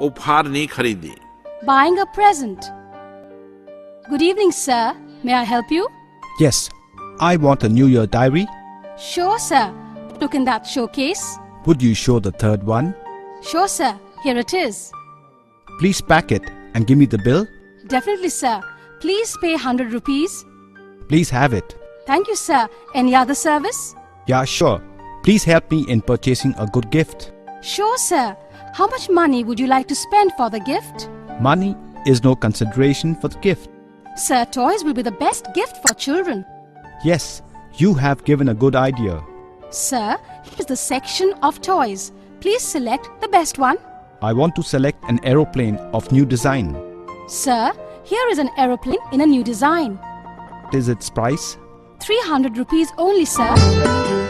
ઉપહારની ખરીદી. Buying a present. Good evening, sir. May I help you? Yes, I want a New Year diary. Sure, sir. Look in that showcase. Would you show the third one? Sure, sir. Here it is. Please pack it and give me the bill. Definitely, sir. Please pay 100 rupees. Please have it. Thank you, sir. Any other service? Yeah, sure. Please help me in purchasing a good gift. Sure, sir. How much money would you like to spend for the gift? Money is no consideration for the gift. Sir, toys will be the best gift for children. Yes, you have given a good idea. Sir, here's the section of toys. Please select the best one. I want to select an aeroplane of new design. Sir, here is an aeroplane in a new design. What is its price? 300 rupees only, sir.